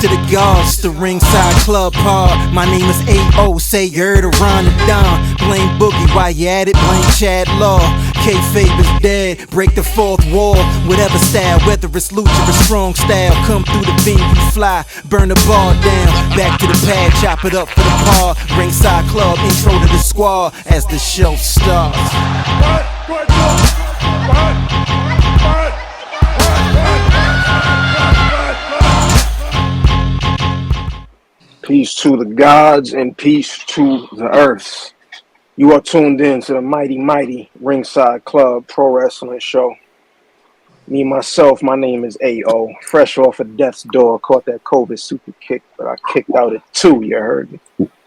to the gods, the Ringside Club pod. My name is A.O. Say you're the Ron and Don. Blame Boogie while you at it, blame Chad Law. Kayfabe is dead, break the fourth wall. Whatever style, whether it's lucha or strong style, come through the venue, fly, burn the bar down. Back to the pad, chop it up for the par. Ringside Club, intro to the squad as the show starts. Peace to the gods and peace to the earth. You are tuned in to the mighty Ringside Club Pro Wrestling Show. Me, myself, my name is A.O. Fresh off of death's door, caught that COVID super kick, but I kicked out at 2, you heard me?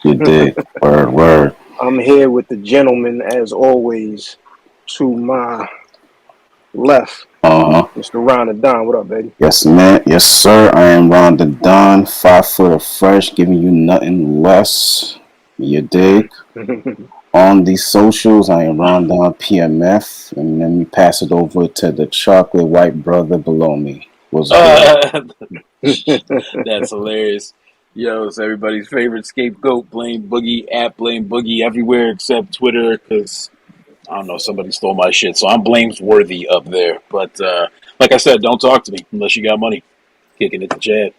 You did. Word. I'm here with the gentleman, as always, to my left. Mr. Ron and Don, what up, baby? Yes, man. Yes, sir. I am Ron the Don, 5 foot of fresh, giving you nothing less. You dig? On the socials, I am Ron Don PMF, and let me pass it over to the chocolate white brother below me. What's good? That's hilarious. Yo, it's everybody's favorite scapegoat, Blame Boogie, at Blame Boogie everywhere except Twitter, because I don't know, somebody stole my shit, so I'm blames worthy up there. But like I said, don't talk to me unless you got money. Kicking it to Chad.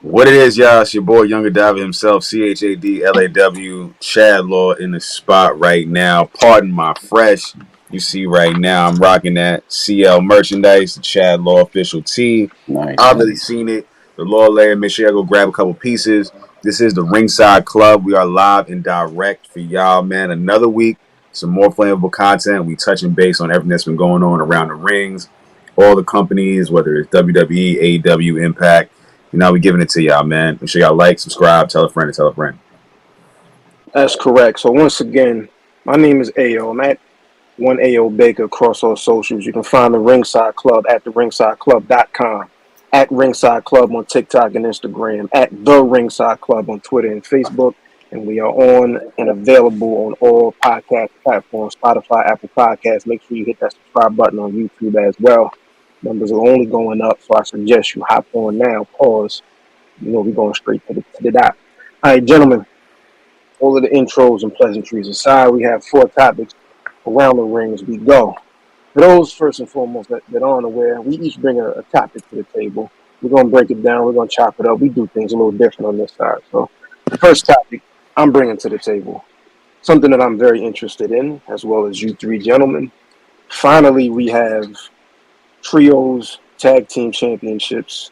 What it is, y'all? It's your boy Younger Diver himself, CHADLAW, Chad Law in the spot right now. Pardon my fresh. You see right now, I'm rocking that CL merchandise, the Chad Law official tee. Nice. I've already seen it. The Law layer. Make sure y'all go grab a couple pieces. This is the Ringside Club. We are live and direct for y'all, man. Another week. Some more flammable content. We touching base on everything that's been going on around the rings. All the companies, whether it's WWE, AEW, Impact. You know, we giving it to y'all, man. Make sure y'all like, subscribe, tell a friend, and tell a friend. That's correct. So once again, my name is A.O. I'm at 1AO Baker across all socials. You can find the Ringside Club at theringsideclub.com, at Ringside Club on TikTok and Instagram, at The Ringside Club on Twitter and Facebook. And we are on and available on all podcast platforms, Spotify, Apple Podcasts. Make sure you hit that subscribe button on YouTube as well. Numbers are only going up, so I suggest you hop on now. Pause. You know we're going straight to the dot. All right, gentlemen, all of the intros and pleasantries aside, we have 4 topics around the ring as we go. For those, first and foremost, that aren't aware, we each bring a topic to the table. We're going to break it down. We're going to chop it up. We do things a little different on this side. So the first topic I'm bringing to the table, something that I'm very interested in, as well as you 3 gentlemen. Finally, we have Trios Tag Team Championships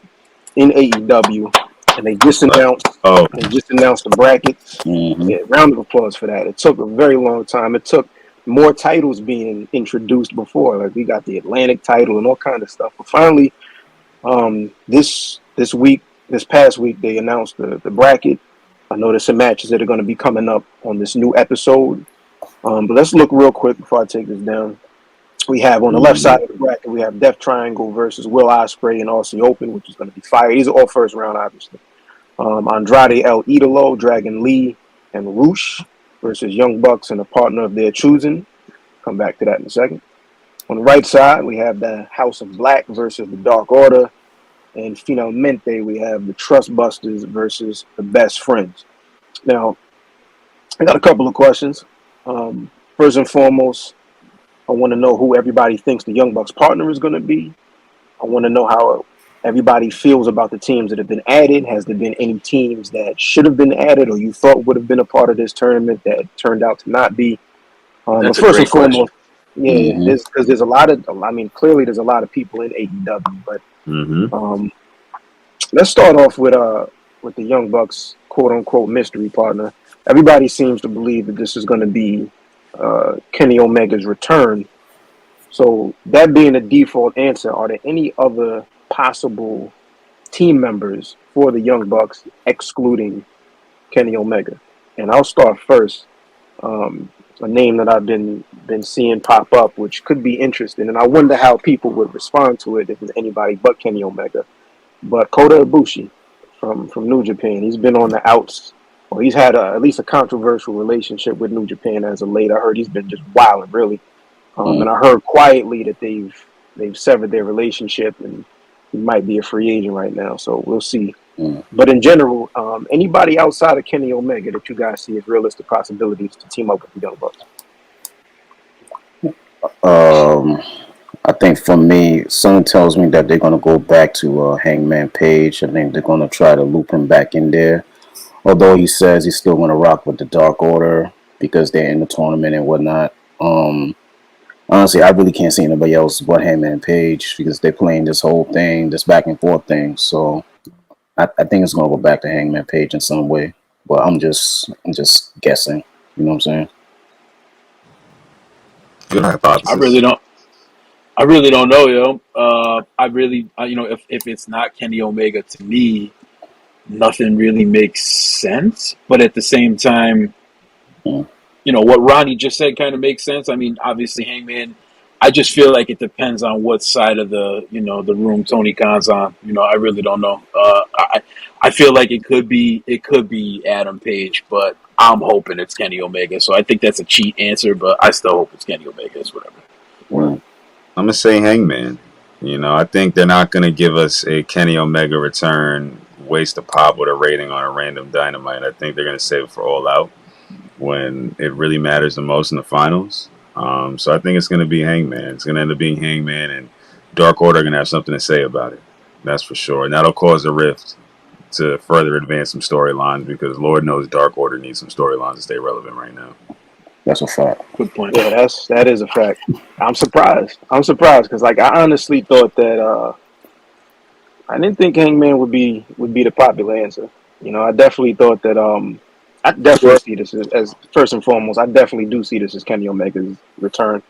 in AEW, and they just announced the brackets. Mm-hmm. Yeah, round of applause for that. It took a very long time. It took more titles being introduced before. Like we got the Atlantic title and all kind of stuff. But finally, this past week, they announced the bracket. I know there's some matches that are going to be coming up on this new episode. But let's look real quick before I take this down. We have on the left side of the bracket, we have Death Triangle versus Will Ospreay and Aussie Open, which is going to be fire. These are all first round, obviously. Andrade El Idolo, Dragon Lee, and Roosh versus Young Bucks and a partner of their choosing. Come back to that in a second. On the right side, we have the House of Black versus the Dark Order. And finalmente, we have the Trust Busters versus the Best Friends. Now, I got a couple of questions. First and foremost, I want to know who everybody thinks the Young Bucks partner is going to be. I want to know how everybody feels about the teams that have been added. Has there been any teams that should have been added or you thought would have been a part of this tournament that turned out to not be? But first and foremost, because there's a lot of, clearly there's a lot of people in AEW, but let's start off with the Young Bucks, quote unquote, mystery partner. Everybody seems to believe that this is going to be Kenny Omega's return. So that being the default answer, are there any other possible team members for the Young Bucks excluding Kenny Omega? And I'll start first. A name that I've been seeing pop up, which could be interesting, and I wonder how people would respond to it if it's anybody but Kenny Omega. But Kota Bushi from New Japan, he's been on the outs, or he's had at least a controversial relationship with New Japan as of late. I heard he's been just wilding, really. And I heard quietly that they've severed their relationship, and he might be a free agent right now, so we'll see. Mm. But in general, anybody outside of Kenny Omega that you guys see as realistic possibilities to team up with the Young Bucks? I think for me, something tells me that they're going to go back to Hangman Page. I think they're going to try to loop him back in there. Although he says he's still going to rock with the Dark Order because they're in the tournament and whatnot. Honestly, I really can't see anybody else but Hangman Page because they're playing this whole thing, this back and forth thing. So I think it's going to go back to Hangman Page in some way. But I'm just guessing. You know what I'm saying? Good hypothesis. I really don't know, yo. If it's not Kenny Omega, to me, nothing really makes sense. But at the same time, what Ronnie just said kind of makes sense. I mean, obviously, Hangman. I just feel like it depends on what side of the room Tony Khan's on. I really don't know. I feel like it could be Adam Page, but I'm hoping it's Kenny Omega. So I think that's a cheat answer, but I still hope it's Kenny Omega. It's whatever. Well, I'm gonna say Hangman. I think they're not gonna give us a Kenny Omega return, waste a pop with a rating on a random Dynamite. I think they're gonna save it for All Out when it really matters the most in the finals. So I think it's gonna be Hangman. It's gonna end up being Hangman, and Dark Order are gonna have something to say about it. That's for sure, and that'll cause a rift to further advance some storylines because Lord knows Dark Order needs some storylines to stay relevant right now. that's a fact. Good point. Yeah, that is a fact. I'm surprised because I honestly thought that I didn't think Hangman would be the popular answer. I definitely thought that I definitely see this as first and foremost. I definitely do see this as Kenny Omega's return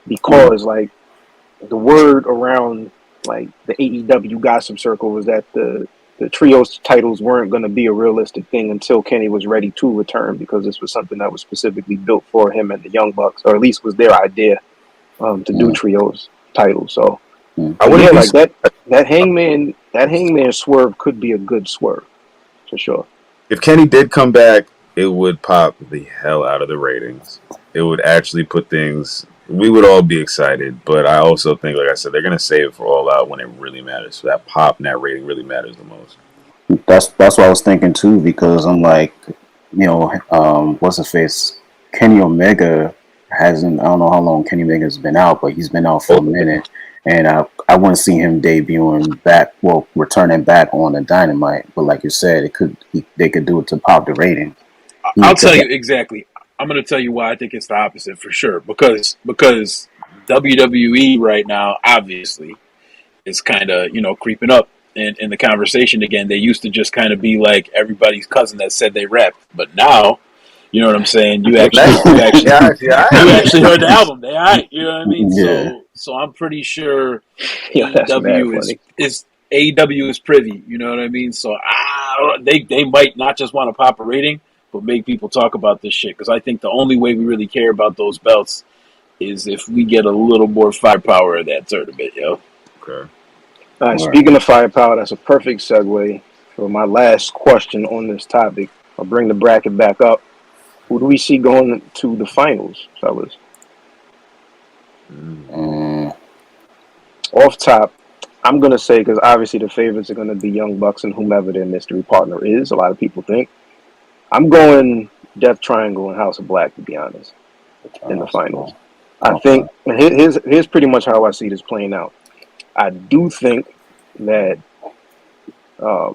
because the word around the AEW gossip circle was that the trios titles weren't going to be a realistic thing until Kenny was ready to return because this was something that was specifically built for him and the Young Bucks, or at least was their idea to do trios titles. So I wouldn't that Hangman swerve could be a good swerve for sure. If Kenny did come back, it would pop the hell out of the ratings. It would actually put things. We would all be excited, but I also think, like I said, they're gonna save it for All Out when it really matters. So that pop and that rating really matters the most. That's what I was thinking too because I'm like, what's his face? Kenny Omega hasn't. I don't know how long Kenny Omega's been out, but he's been out for a minute, and I want to see him debuting back, returning back on the Dynamite. But like you said, they could do it to pop the rating. I'll tell you exactly. I'm going to tell you why I think it's the opposite for sure. Because WWE right now, obviously, is kind of, creeping up in the conversation again. They used to just kind of be like everybody's cousin that said they rapped. But now, you know what I'm saying? You actually heard the album. They all right. You know what I mean? Yeah. So I'm pretty sure AEW AEW is privy. You know what I mean? So they might not just want to pop a rating, but make people talk about this shit. Because I think the only way we really care about those belts is if we get a little more firepower in that tournament, yo. Okay. All right, speaking of firepower, that's a perfect segue for my last question on this topic. I'll bring the bracket back up. Who do we see going to the finals, fellas? Off top, I'm going to say, because obviously the favorites are going to be Young Bucks and whomever their mystery partner is, a lot of people think. I'm going Death Triangle and House of Black, to be honest, in the finals. I think, here's pretty much how I see this playing out. I do think that I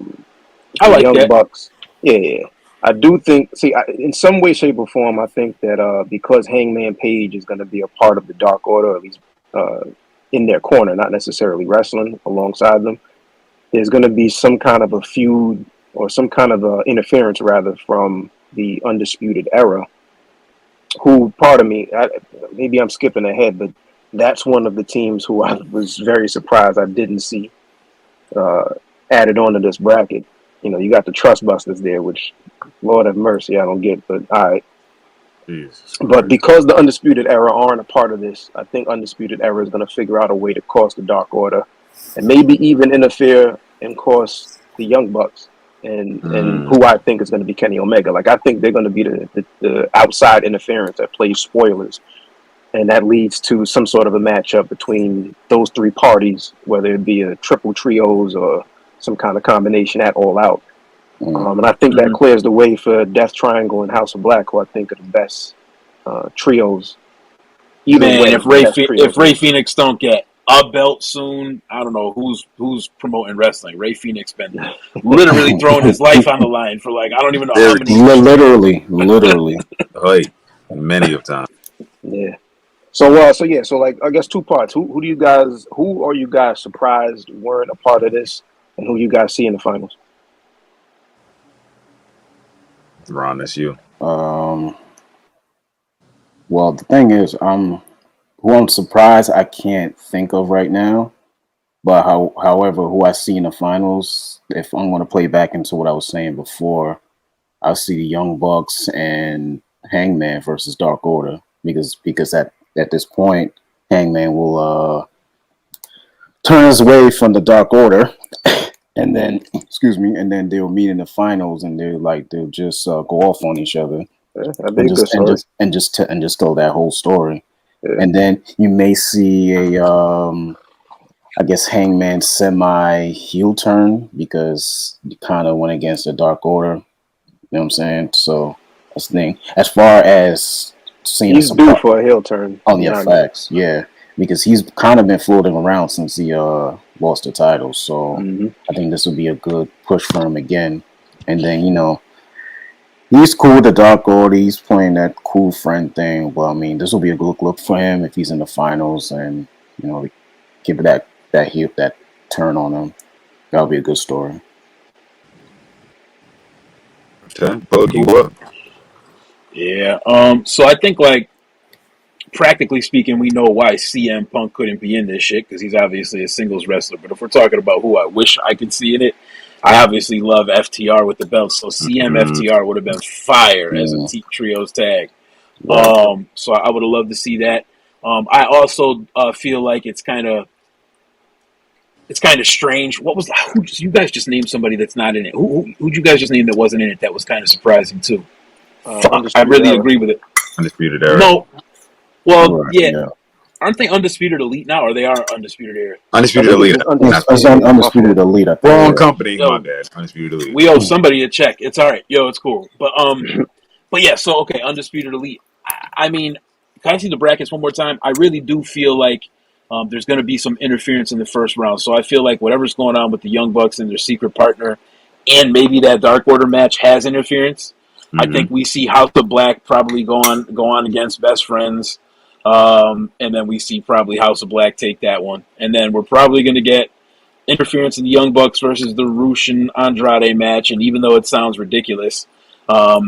like Young that. Bucks, yeah. I do think, in some way, shape, or form, I think that because Hangman Page is going to be a part of the Dark Order, or at least in their corner, not necessarily wrestling alongside them, there's going to be some kind of a feud or some kind of interference, rather, from the Undisputed Era, who, pardon me, maybe I'm skipping ahead, but that's one of the teams who I was very surprised I didn't see added onto this bracket. You got the Trustbusters there, which, Lord have mercy, I don't get, but all right. But because the Undisputed Era aren't a part of this, I think Undisputed Era is going to figure out a way to cost the Dark Order and maybe even interfere and cost the Young Bucks and who I think is going to be Kenny Omega. I think they're going to be the outside interference that plays spoilers and that leads to some sort of a matchup between those three parties, whether it be a triple trios or some kind of combination at All Out. And I think that clears the way for Death Triangle and House of Black, who I think are the best trios. Either Man, way, if Ray Phoenix don't get a belt soon, I don't know who's promoting wrestling. Ray Phoenix been literally throwing his life on the line for like I don't even know how many. Literally. Right, many of times. Yeah. So like I guess two parts. Who are you guys surprised weren't a part of this, and who you guys see in the finals? Ron, that's you. Well, the thing is, who I'm surprised I can't think of right now. But however, who I see in the finals, if I'm going to play back into what I was saying before, I see the Young Bucks and Hangman versus Dark Order because at this point, Hangman will turn his way from the Dark Order, and then and then they'll meet in the finals, and they'll just go off on each other, and just tell that whole story, and then you may see a I guess Hangman semi heel turn because he kind of went against the Dark Order. You know what I'm saying? So that's the thing. As far as seeing he's due for a heel turn. Oh yeah, facts. Yeah, because he's kind of been floating around since he lost the title. So I think this would be a good push for him again. And then he's cool with the Dark Order. He's playing that cool friend thing. Well, I mean, this will be a good look for him if he's in the finals and give it that turn on him. That'll be a good story. Okay, Boogie, what? Yeah. So I think like practically speaking, we know why CM Punk couldn't be in this shit because he's obviously a singles wrestler. But if we're talking about who I wish I could see in it, I obviously love FTR with the belt. So CM FTR would have been fire as a trios tag. So I would have loved to see that. I also feel like it's kind of strange. What was you guys just named somebody that's not in it? Who'd you guys just name that wasn't in it? That was kind of surprising too. I really agree with it. Undisputed Era. No, well, yeah. Aren't they Undisputed Elite now, or they are Undisputed Era? Undisputed Elite. Undisputed Elite. Wrong company. My bad. Undisputed Elite. We owe somebody a check. It's all right. Yo, it's cool. But yeah. So okay, Undisputed Elite. I mean, can I see the brackets one more time? I really do feel like there's going to be some interference in the first round. So I feel like whatever's going on with the Young Bucks and their secret partner, and maybe that Dark Order match has interference. I think we see House of Black probably go on against Best Friends, and then we see probably House of Black take that one, and then we're probably going to get interference in the Young Bucks versus the Rush and Andrade match. And even though it sounds ridiculous, I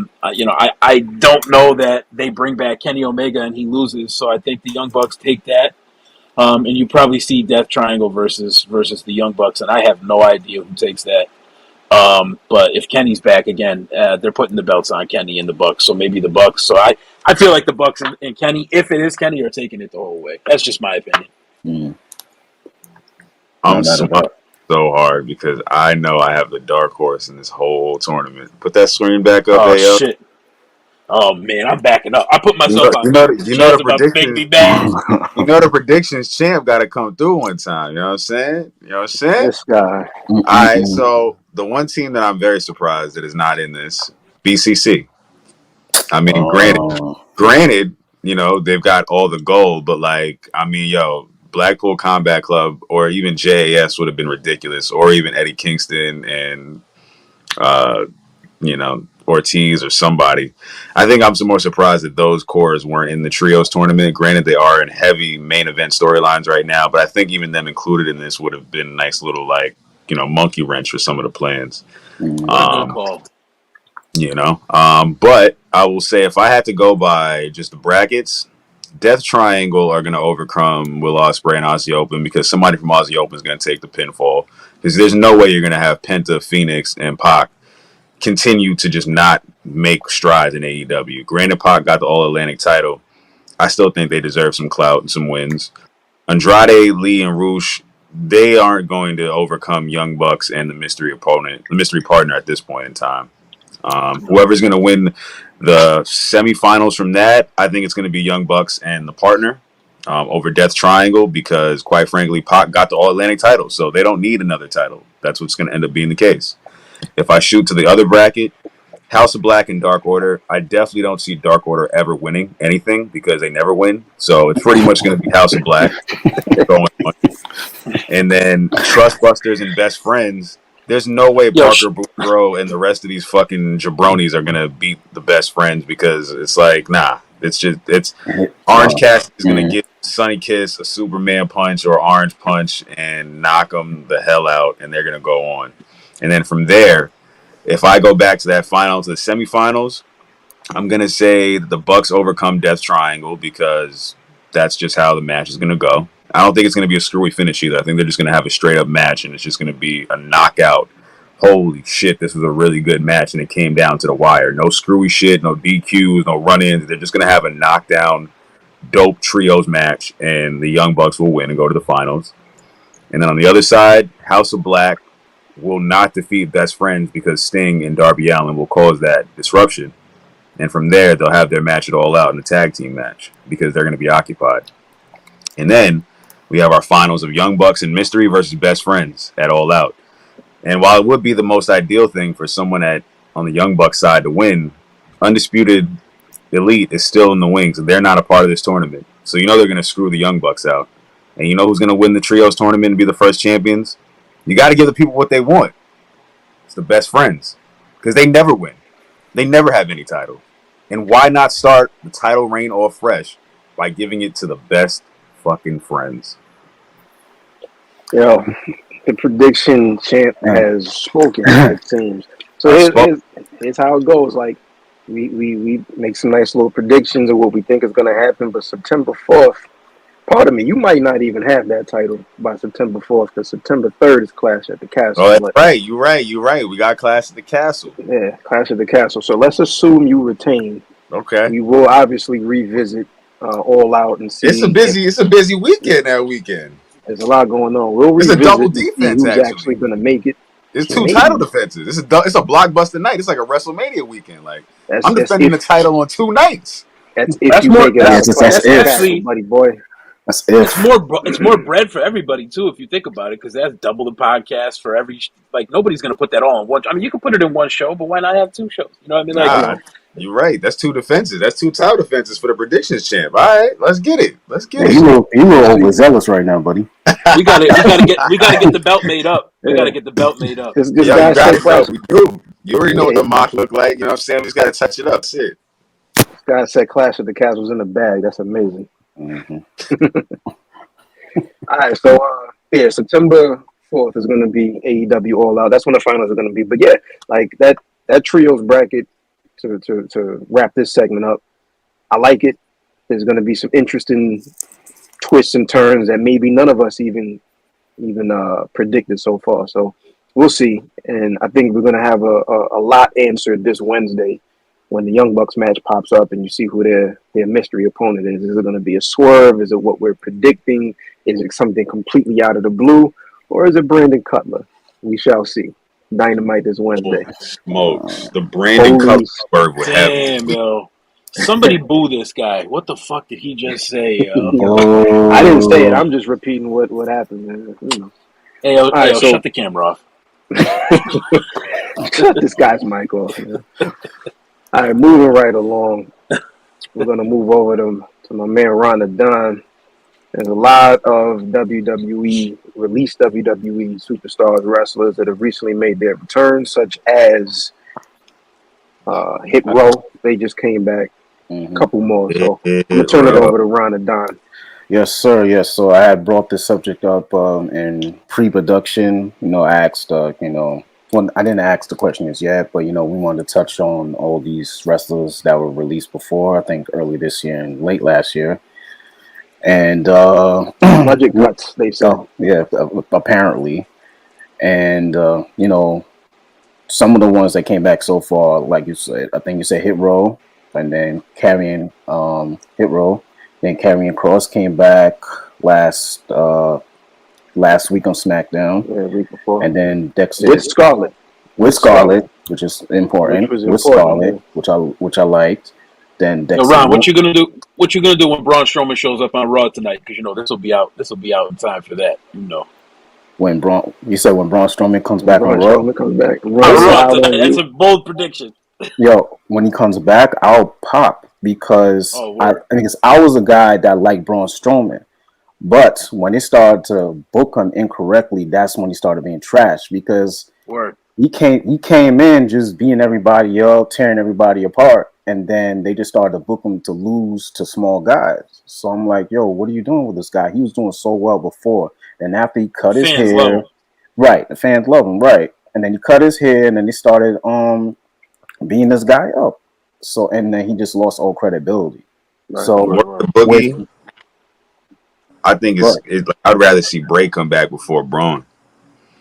don't know that they bring back Kenny Omega and he loses, so I think the Young Bucks take that, and you probably see Death Triangle versus the Young Bucks, and I have no idea who takes that. But if Kenny's back again, they're putting the belts on Kenny and the Bucks, so maybe the Bucks. So I feel like the Bucks and Kenny, if it is Kenny, are taking it the whole way. That's just my opinion. I'm smiling so hard because I know I have the dark horse in this whole tournament. Put that screen back up. Oh shit! Oh man, I'm backing up. I put myself on. You know the predictions. You know the predictions. Champ got to come through one time. You know what I'm saying? This guy. All right. So the one team that I'm very surprised that is not in this, BCC. I mean, granted, they've got all the gold, but Blackpool Combat Club or even JAS would have been ridiculous, or even Eddie Kingston and Ortiz or somebody. I think I'm some more surprised that those cores weren't in the trios tournament. Granted, they are in heavy main event storylines right now, but I think even them included in this would have been a nice little monkey wrench for some of the plans. But I will say if I had to go by just the brackets, Death Triangle are going to overcome Will Ospreay and Aussie Open because somebody from Aussie Open is going to take the pinfall. Because there's no way you're going to have Penta, Phoenix, and Pac continue to just not make strides in AEW. Granted, Pac got the All-Atlantic title. I still think they deserve some clout and some wins. Andrade, Lee, and Rush, they aren't going to overcome Young Bucks and the mystery partner at this point in time. Whoever's going to win the semifinals from that, I think it's going to be Young Bucks and the partner over Death Triangle because, quite frankly, Pac got the All-Atlantic title, so they don't need another title. That's what's going to end up being the case. If I shoot to the other bracket, House of Black and Dark Order, I definitely don't see Dark Order ever winning anything because they never win. So it's pretty much going to be House of Black going on. And then Trustbusters and Best Friends, there's no way Parker Boudreaux and the rest of these fucking jabronis are going to beat the Best Friends because it's like, nah. It's Orange Cassidy is going to give Sonny Kiss a Superman punch or Orange punch and knock them the hell out, and they're going to go on. And then from there, if I go back to that final, to the semifinals, I'm going to say that the Bucks overcome Death Triangle because that's just how the match is going to go. I don't think it's going to be a screwy finish either. I think they're just going to have a straight-up match, and it's just going to be a knockout. Holy shit, this was a really good match, and it came down to the wire. No screwy shit, no DQs, no run-ins. They're just going to have a knockdown, dope trios match, and the Young Bucks will win and go to the finals. And then on the other side, House of Black will not defeat Best Friends because Sting and Darby Allin will cause that disruption. And from there, they'll have their match at All Out in the tag team match because they're going to be occupied. And then we have our finals of Young Bucks and Mystery versus Best Friends at All Out. And while it would be the most ideal thing for someone on the Young Bucks side to win, Undisputed Elite is still in the wings, and they're not a part of this tournament. So you know they're going to screw the Young Bucks out. And you know who's going to win the Trios tournament and be the first champions? You got to give the people what they want. It's the Best Friends. Because they never win. They never have any title. And why not start the title reign off fresh by giving it to the best fucking friends? Yo, the prediction champ has spoken, it seems. So here's how it goes. Like, we make some nice little predictions of what we think is going to happen, but September 4th, pardon me, you might not even have that title by September 4th because September 3rd is Clash at the Castle. Oh, that's right. You're right. We got Clash at the Castle. Yeah, Clash at the Castle. So let's assume you retain. Okay. We will obviously revisit All Out and see. It's a busy weekend that weekend. There's a lot going on. We'll revisit. It's a double who's defense. actually going to make it. It's two title defenses. It's a blockbuster night. It's like a WrestleMania weekend. Like I'm defending the title on 2 nights. That's you make it out. That's actually, buddy boy. It's more bread for everybody too, if you think about it, because that's double the podcast for every. Like nobody's gonna put that all in one. I mean, you can put it in one show, but why not have 2 shows? You know what I mean? Like, you're right. That's 2 defenses. That's 2 title defenses for the predictions champ. All right, let's get it. You were overzealous right now, buddy. We gotta get the belt made up. We gotta get the belt made up. We do. You already know what the mock look like. You know what I'm saying? We just gotta touch it up. That's it. This guy said Clash of the Castles in the bag. That's amazing. Mm-hmm. All right, so September 4th is going to be AEW All Out. That's when the finals are going to be. But yeah, like that trios bracket to wrap this segment up. I like it. There's going to be some interesting twists and turns that maybe none of us even predicted so far. So we'll see. And I think we're going to have a lot answered this Wednesday when the Young Bucks match pops up and you see who their mystery opponent is. Is it going to be a swerve? Is it what we're predicting? Is it something completely out of the blue? Or is it Brandon Cutler? We shall see. Dynamite this Wednesday. Smokes. The Brandon Cutler swerve would have. Damn, yo. Somebody boo this guy. What the fuck did he just say, yo? I didn't say it. I'm just repeating what happened, man. Hey, shut the camera off. Shut this guy's mic off, man. All right, moving right along. We're going to move over to my man, Ron the Don. There's a lot of released WWE superstars, wrestlers that have recently made their return, such as Hit Row. They just came back. A couple more. So I'm going to turn it over to Ron the Don. Yes, sir. Yes. So I had brought this subject up in pre-production. I asked, well, I didn't ask the questions yet, but, we wanted to touch on all these wrestlers that were released before, I think early this year and late last year. And budget cuts, they said. Yeah, apparently. And, some of the ones that came back so far, like you said, I think you said Hit Row, and then Karrion Hit Row. Then Karrion Kross came back last week on SmackDown. Yeah, week before. And then Dexter with Scarlett. which is important, which was with important. Scarlett, which I liked. Then Yo, Dexter Ron, Lu- what you gonna do? What you gonna do when Braun Strowman shows up on Raw tonight? Because this will be out. This will be out in time for that. when Braun, you said when Braun Strowman comes When back on Braun Raw. Strowman comes back, On runs Raw out tonight. on That's you. a bold prediction. Yo, when he comes back, I'll pop because Oh, word. I was a guy that liked Braun Strowman. But when they started to book him incorrectly, that's when he started being trashed because Word. he came in just beating everybody up, tearing everybody apart, and then they just started to book him to lose to small guys. So I'm like, yo, what are you doing with this guy? He was doing so well before. And after he cut his Fans love hair, him. right, the fans love him, right. And then he cut his hair and then they started beating this guy up. So and then he just lost all credibility. Right, So right, Word right. to Boogie, with I think right. it's like, I'd rather see Bray come back before Braun.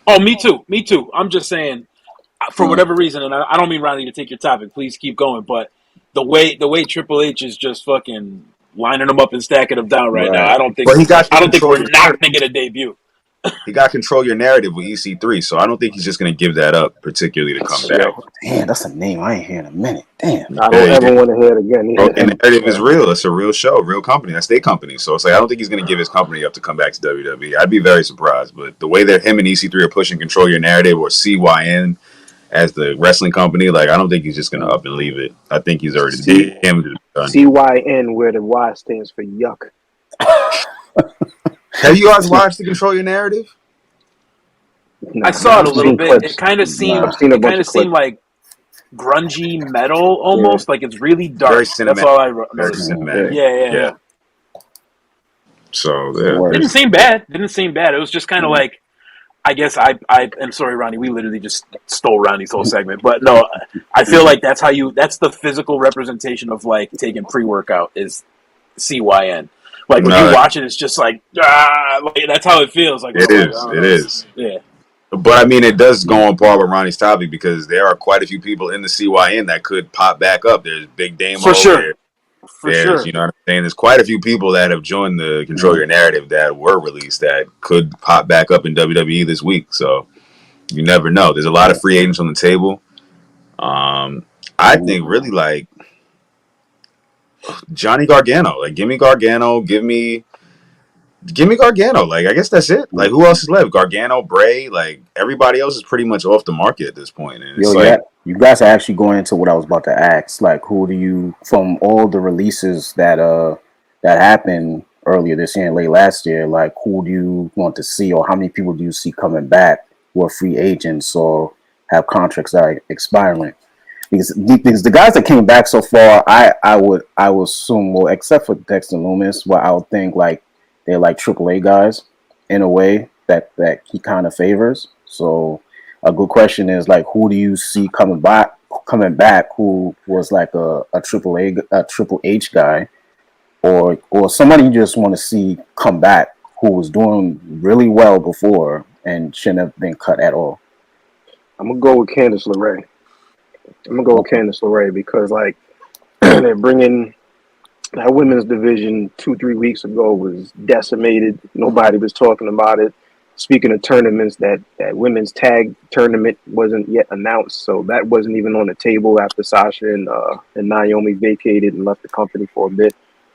Oh, me too. Me too. I'm just saying, for Mm, whatever reason, and I don't mean Ronnie to take your topic. Please keep going. But the way Triple H is just fucking lining them up and stacking them down right now, right. I don't think But he got to I don't think control we're your not narrative. gonna get a debut. He got to control your narrative with EC3, so I don't think he's just going to give that up, particularly to come back. Yo, Damn, that's a name I ain't hearing in a minute. Damn. I don't Yeah, ever want to hear it again. bro, Yeah, and the narrative is yeah. real. It's a real show, real company. That's their company. So it's like I don't think he's going to give his company up to come back to WWE. I'd be very surprised. But the way that him and EC3 are pushing Control Your Narrative or CYN as the wrestling company, like I don't think he's just going to up and leave it. I think he's already C done. CYN, where the Y stands for yuck. Have you guys watched the Control Your Narrative? Nah, I saw it I've a little seen bit. clips. It kind of Nah. I've seemed seen a it bunch kind of of seemed clips. like grungy metal Yeah, almost. Like it's really Very dark. That's cinematic. all I Very noticed. yeah. cinematic. Yeah, yeah, Yeah. yeah. So yeah, Word. Didn't there's seem bad. Didn't seem bad. It was just kind of Mm. like, I guess I am sorry, Ronnie. We literally just stole Ronnie's whole segment, but no, I feel like that's the physical representation of like taking pre-workout is CYN. Like when you no, watch it, it's just like like that's how it feels. Like it oh, like I is. don't It know. is. Yeah, But I mean, it does go on par with Ronnie's topic because there are quite a few people in the CYN that could pop back up. There's Big for Damo. sure, for There's, sure. you know what I'm saying? There's quite a few people that have joined the Control Mm. Your Narrative that were released that could pop back up in WWE this week. So you never know. There's a lot of free agents on the table. I think really like Johnny Gargano. Like, give me Gargano. Give me Gargano. Like, I guess that's it. Like, who else is left? Gargano, Bray. Like, everybody else is pretty much off the market at this point. And Yo, it's yeah, like, you guys are actually going into what I was about to ask. Like, who do you, from all the releases that happened earlier this year and late last year, like, who do you want to see, or how many people do you see coming back who are free agents or have contracts that are expiring? Because the guys that came back so far, I would assume, well, except for Dexter Loomis, what I would think like they're like AAA guys in a way that he kind of favors. So a good question is like, who do you see coming back who was like a Triple H guy, or somebody you just want to see come back who was doing really well before and shouldn't have been cut at all. I'm gonna go with Candice LeRae. I'm gonna go with Okay. Candice LeRae because like they're bringing that women's division 2-3 weeks ago was decimated. Nobody was talking about it. Speaking of tournaments, that women's tag tournament wasn't yet announced, so that wasn't even on the table after Sasha and Naomi vacated and left the company for a bit.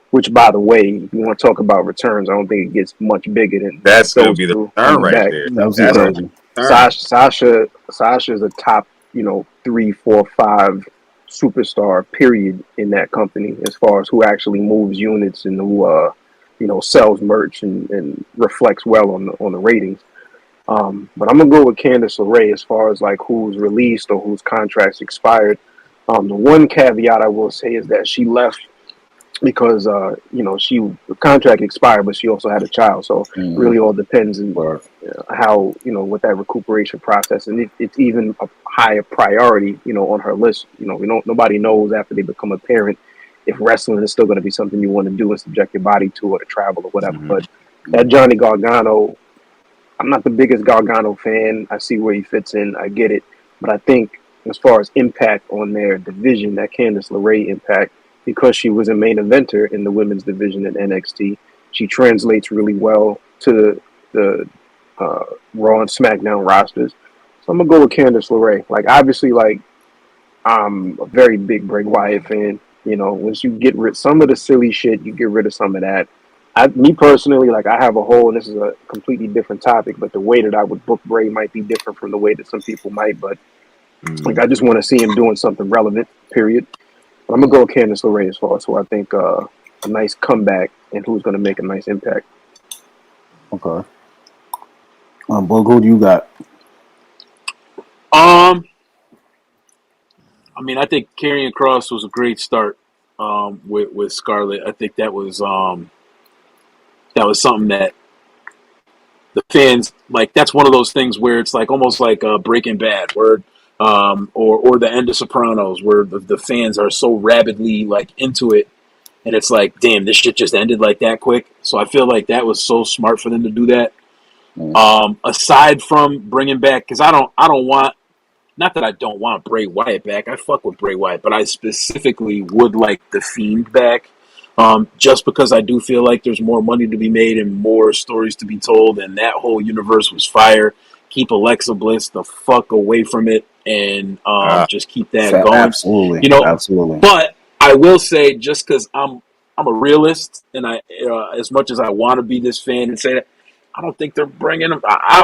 Which, by the way, if you want to talk about returns, I don't think it gets much bigger than that's going to those be the two turn coming right back. there. That was That's the So crazy. turn. Sasha's a top, 3, 4, 5 superstar period in that company as far as who actually moves units and who sells merch and reflects well on the ratings. But I'm gonna go with Candice LeRae as far as like who's released or whose contracts expired. The one caveat I will say is that she left because she the contract expired, but she also had a child. So Mm-hmm. really all depends on Or how what that recuperation process, and it's even a higher priority on her list. Nobody knows after they become a parent if wrestling is still going to be something you want to do and subject your body to, or to travel or whatever. Mhm. But that Johnny Gargano, I'm not the biggest Gargano fan. I see where he fits in. I get it. But I think as far as impact on their division, that Candice LeRae impact, because she was a main eventer in the women's division at NXT, she translates really well to the Raw and SmackDown rosters. So I'm going to go with Candice LeRae. Like, obviously, like, I'm a very big Bray Wyatt fan. You know, once you get rid some of the silly shit, you get rid of some of that. Me personally, like I have a whole, and this is a completely different topic, but the way that I would book Bray might be different from the way that some people might. But like, I just want to see him doing something relevant. Period. But I'm gonna go with Candice LeRae as far as who I think a nice comeback and who's gonna make a nice impact. Okay. Boog, who do you got? I mean, I think Karrion Kross was a great start with Scarlett. I think that was something that the fans like. That's one of those things where it's like almost like Breaking Bad, where or the end of Sopranos, where the fans are so rabidly like into it, and it's like, damn, this shit just ended like that quick. So I feel like that was so smart for them to do that. Aside from bringing back, because I don't want. Not that I don't want Bray Wyatt back. I fuck with Bray Wyatt, but I specifically would like The Fiend back, just because I do feel like there's more money to be made and more stories to be told, and that whole universe was fire. Keep Alexa Bliss the fuck away from it, and just keep that going. Absolutely, you know. absolutely. But I will say, just because I'm a realist, and I as much as I want to be this fan and say that, I don't think they're bringing them.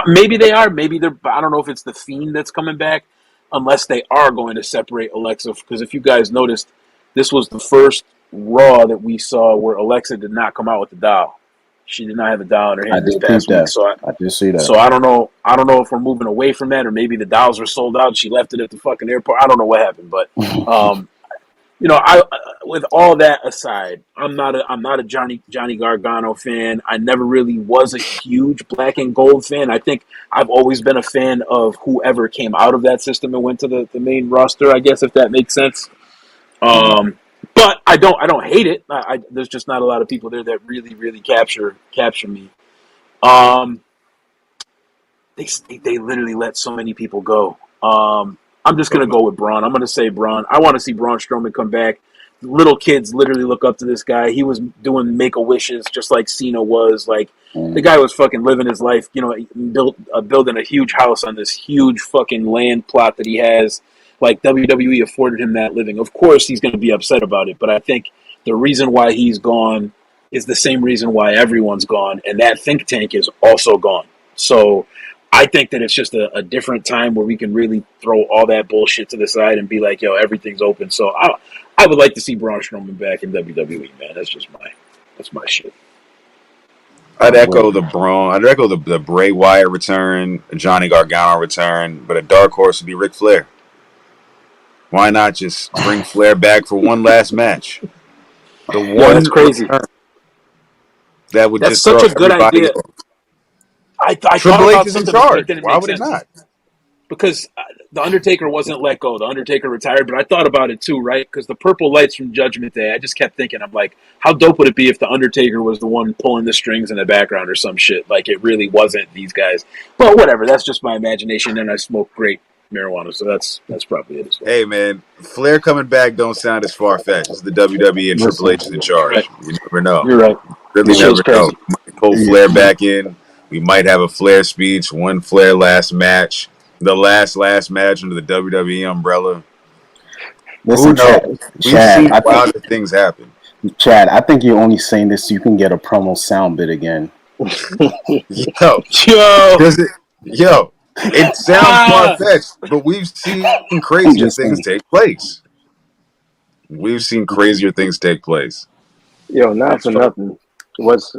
Maybe they are. Maybe they're. I don't know if it's the Fiend that's coming back, unless they are going to separate Alexa. Because if you guys noticed, this was the first Raw that we saw where Alexa did not come out with the doll. She did not have the doll in her hand this past week. So I did see that. So I don't know. I don't know if we're moving away from that, or maybe the dolls were sold out. She left it at the fucking airport. I don't know what happened, but you know, I with all that aside, I'm not a Johnny Gargano fan. I never really was a huge black and gold fan. I think I've always been a fan of whoever came out of that system and went to the main roster, I guess, if that makes sense. But I don't hate it. There's just not a lot of people there that really capture me. They literally let so many people go. I'm just going to go with Braun. I'm going to say Braun. I want to see Braun Strowman come back. Little kids literally look up to this guy. He was doing Make-A-Wishes just like Cena was. Like, the guy was fucking living his life, you know, building a huge house on this huge fucking land plot that he has. Like, WWE afforded him that living. Of course he's going to be upset about it, but I think the reason why he's gone is the same reason why everyone's gone, and that think tank is also gone. So I think that it's just a different time where we can really throw all that bullshit to the side and be like, yo, everything's open. So I would like to see Braun Strowman back in WWE, man. That's my shit. I'd echo the Braun. I'd echo the Bray Wyatt return, Johnny Gargano return, but a dark horse would be Ric Flair. Why not just bring Flair back for one last match? The one that's crazy. That would that's just such throw a good everybody idea. off. I Triple thought H about is in something, but charge. it didn't Why make would sense. it not? Because the Undertaker wasn't let go. The Undertaker retired, but I thought about it too, right? Because the purple lights from Judgment Day, I just kept thinking, I'm like, how dope would it be if the Undertaker was the one pulling the strings in the background or some shit? Like, it really wasn't these guys. But whatever, that's just my imagination, and I smoke great marijuana, so that's probably it as well. Hey, man, Flair coming back don't sound as far-fetched. This is the WWE and Triple H is in charge. Right. You never know. You're right. Really never know. Crazy. We might pull Flair back in. We might have a Flair speech, one Flair last match, the last match under the WWE umbrella. Listen, Who knows? We've seen wilder things happen. Chad, I think you're only saying this so you can get a promo sound bit again. Yo, it sounds far-fetched, but we've seen crazier things take place. We've seen crazier things take place. Yo, not for nothing. What's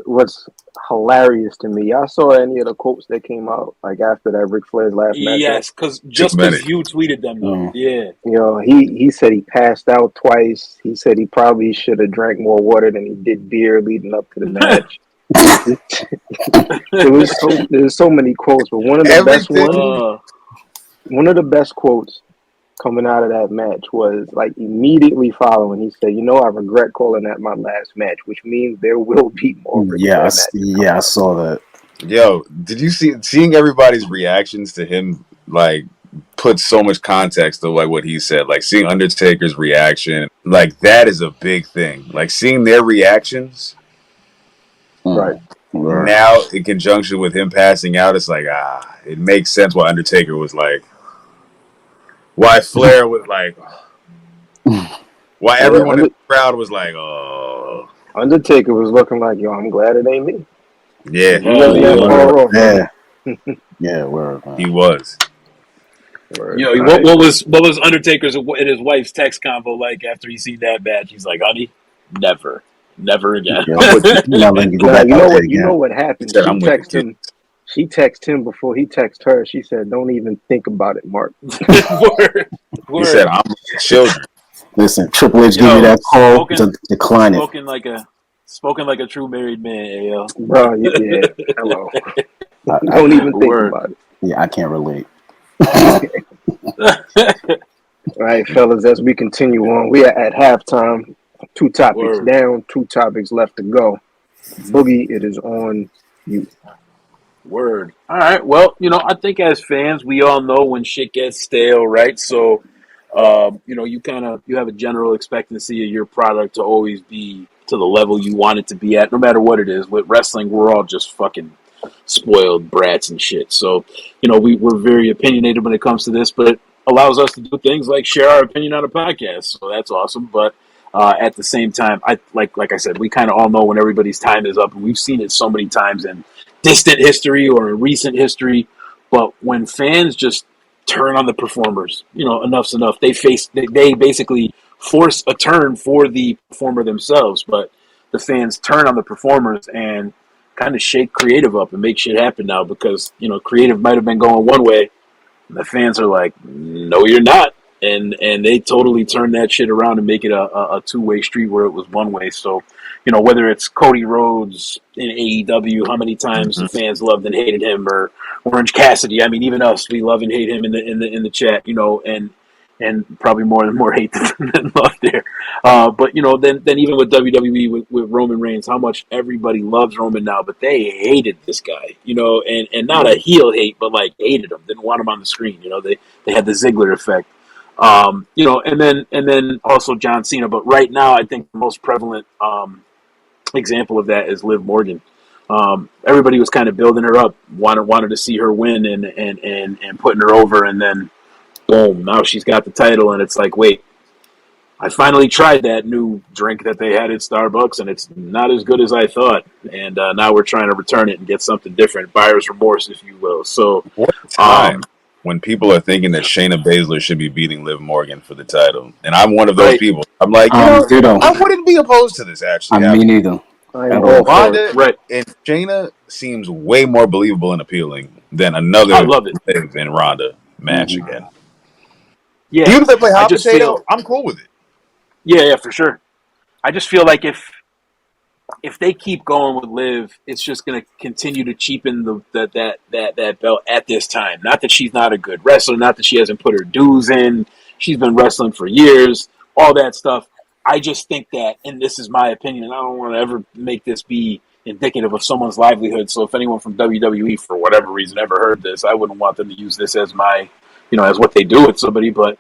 hilarious to me, y'all saw any of the quotes that came out like after that Ric Flair's last match? Yes, because you tweeted them though. Yeah. You know, he said he passed out twice. He said he probably should have drank more water than he did beer leading up to the match. There's so many quotes, but one of the best quotes coming out of that match was like immediately following. He said, "You know, I regret calling that my last match, which means there will be more." I saw that. Yo, did you seeing everybody's reactions to him? Like, put so much context to like what he said. Like seeing Undertaker's reaction, like that is a big thing. Like seeing their reactions, right now in conjunction with him passing out, it's like it makes sense why Undertaker was like. Why Flair was like, Why Yeah, everyone in the crowd was like, "Oh, Undertaker was looking like, yo, I'm glad it ain't me. yeah, He wasn't Hell that yeah. far off. Yeah. Yeah, word, man. he was." Word. You know, All right. what was Undertaker's and his wife's text convo like after he seen that match? He's like, honey, never again. Yeah. I'm with you. I'm not letting you go Now back you out know there what? You know again. what He happened. said, "I'm with you." She texted him before he texted her. She said, "Don't even think about it, Mark." Word, He said, word. "I'm with the children." Listen, Triple H gave me Yo, that call to decline it. spoken like a true married man, yo. Bro, yeah. Hello. I Don't even think Word. about it. yeah, I can't relate. All right, fellas, as we continue on, we are at halftime. 2 topics Word. down, 2 topics left to go. Boogie, it is on you. Word. All right. Well, you know, I think as fans, we all know when shit gets stale, right? So, you know, you have a general expectancy of your product to always be to the level you want it to be at, no matter what it is. With wrestling, we're all just fucking spoiled brats and shit. So, you know, we're very opinionated when it comes to this, but it allows us to do things like share our opinion on a podcast. So that's awesome. But at the same time, I like I said, we kind of all know when everybody's time is up, and we've seen it so many times in distant history or in recent history. But when fans just turn on the performers, you know, enough's enough. They basically force a turn for the performer themselves, but the fans turn on the performers and kind of shake creative up and make shit happen now because, you know, creative might have been going one way. And the fans are like, no, you're not. And they totally turn that shit around and make it a two-way street where it was one way. So, you know, whether it's Cody Rhodes in AEW, how many times the Mhm. fans loved and hated him, or Orange Cassidy. I mean, even us, we love and hate him in the chat, you know, and probably more hate than love there. But you know, then even with WWE with Roman Reigns, how much everybody loves Roman now, but they hated this guy, you know, and not a heel hate, but like hated him, didn't want him on the screen. You know, they had the Ziggler effect. You know, and then also John Cena. But right now, I think the most prevalent example of that is Liv Morgan. Everybody was kind of building her up, wanted to see her win and putting her over, and then boom, now she's got the title, and it's like, wait, I finally tried that new drink that they had at Starbucks, and it's not as good as I thought. And now we're trying to return it and get something different, buyer's remorse, if you will. So, What time when people are thinking that Shayna Baszler should be beating Liv Morgan for the title, and I'm one of those right, people. I'm like, you know, Ditto. I wouldn't be opposed to this I actually me happening. neither. I'm At all all. for it. Ronda right. and Shayna seems way more believable and appealing than I another love it. Liv and Ronda match Mm-hmm. again. Yeah, Even if they play I hot just potato, feel, I'm cool with it. yeah, for sure. I just feel like if they keep going with Liv, it's just going to continue to cheapen that belt at this time. Not that she's not a good wrestler, not that she hasn't put her dues in. She's been wrestling for years, all that stuff. I just think that, and this is my opinion, and I don't want to ever make this be indicative of someone's livelihood. So if anyone from WWE, for whatever reason, ever heard this, I wouldn't want them to use this as my, you know, as what they do with somebody. But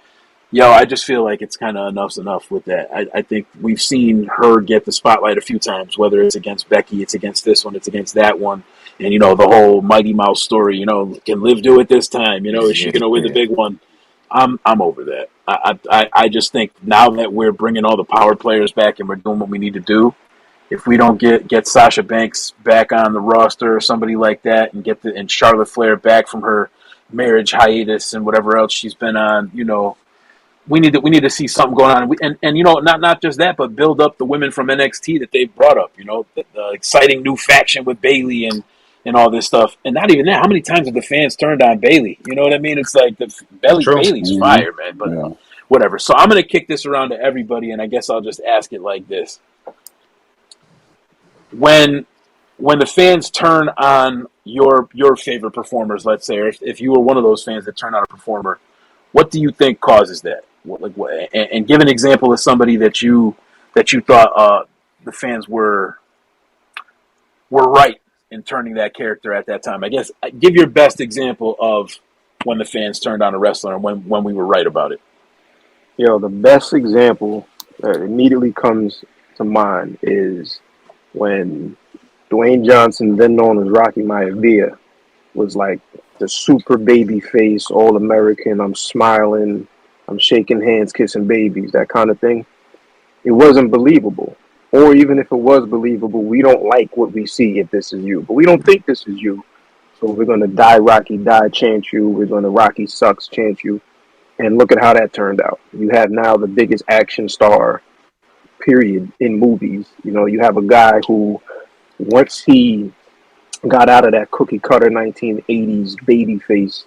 yo, I just feel like it's kind of enough's enough with that. I think we've seen her get the spotlight a few times, whether it's against Becky, it's against this one, it's against that one. And, you know, the whole Mighty Mouse story, you know, can Liv do it this time? You know, is she going to win the big one? I'm over that. I just think now that we're bringing all the power players back and we're doing what we need to do, if we don't get Sasha Banks back on the roster or somebody like that and and Charlotte Flair back from her marriage hiatus and whatever else she's been on, you know, we need to see something going on, and you know, not just that, but build up the women from NXT that they've brought up. You know, the exciting new faction with Bayley and all this stuff, and not even that. How many times have the fans turned on Bayley? You know what I mean? It's like True. Bayley's Mm-hmm. fire, man. But Yeah. whatever. So I'm gonna kick this around to everybody, and I guess I'll just ask it like this: when the fans turn on your favorite performers, let's say, or if you were one of those fans that turn on a performer, what do you think causes that? And give an example of somebody that you thought the fans were right in turning that character at that time. I guess give your best example of when the fans turned on a wrestler and when we were right about it. Yo, the best example that immediately comes to mind is when Dwayne Johnson, then known as Rocky Maivia, was like the super baby face, all American. I'm smiling. I'm shaking hands, kissing babies, that kind of thing. It wasn't believable. Or even if it was believable, we don't like what we see if this is you. But we don't think this is you. So we're going to die Rocky, die chant you. We're going to Rocky sucks chant you. And look at how that turned out. You have now the biggest action star, period, in movies. You know, you have a guy who, once he got out of that cookie cutter 1980s baby face,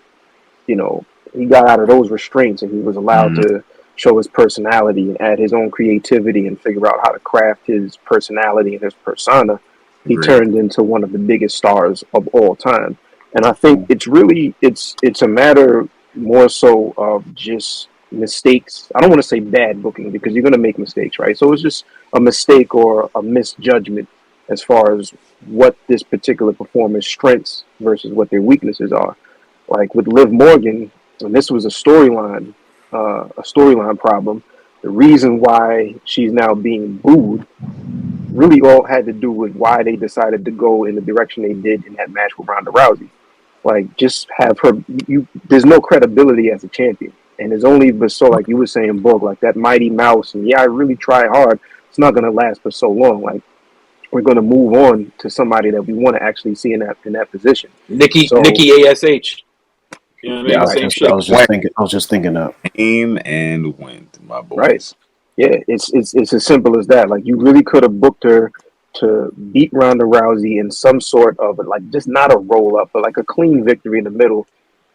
you know, he got out of those restraints and he was allowed to show his personality and add his own creativity and figure out how to craft his personality and his persona. He turned into one of the biggest stars of all time. And I think it's really, it's a matter more so of just mistakes. I don't want to say bad booking because you're going to make mistakes, right? So it's just a mistake or a misjudgment as far as what this particular performer's strengths versus what their weaknesses are. Like with Liv Morgan, and this was a storyline problem. The reason why she's now being booed really all had to do with why they decided to go in the direction they did in that match with Ronda Rousey. Like, just have her. There's no credibility as a champion, and it's only but so, like you were saying, Boog, like that Mighty Mouse, and yeah, I really try hard. It's not gonna last for so long. Like, we're gonna move on to somebody that we want to actually see in that position. Nikki ASH. You know what I mean? Yeah, Same shit. I was just thinking that. Aim and win, my boys. Right. Yeah, it's as simple as that. Like, you really could have booked her to beat Ronda Rousey in some sort of, like, just not a roll up, but like a clean victory in the middle.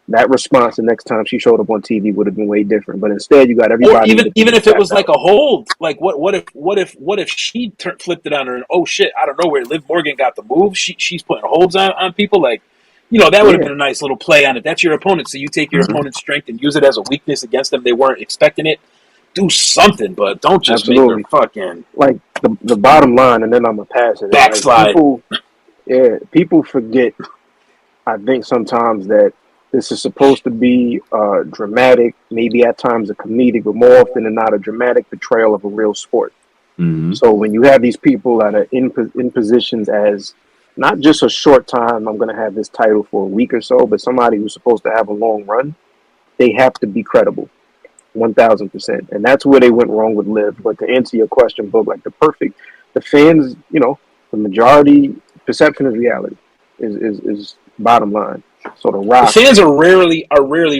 That response the next time she showed up on TV would have been way different. But instead, you got everybody. Or even if it was like a hold, like what if she flipped it on her and oh shit, out of nowhere, Liv Morgan got the move. She's putting holds on people. Like, you know, that would have been a nice little play on it. That's your opponent, so you take your opponent's strength and use it as a weakness against them. They weren't expecting it. Do something, but don't just make her fucking like the bottom line. And then I'm gonna pass it. Backslide. Like, people forget. I think sometimes that this is supposed to be dramatic, maybe at times a comedic, but more often than not a dramatic portrayal of a real sport. Mm-hmm. So when you have these people that are in positions as not just a short time, I'm going to have this title for a week or so, but somebody who's supposed to have a long run, they have to be credible, 1,000%. And that's where they went wrong with Liv. But to answer your question, Boog, like the fans, you know, the majority perception is reality is bottom line. So the Rock, the fans are rarely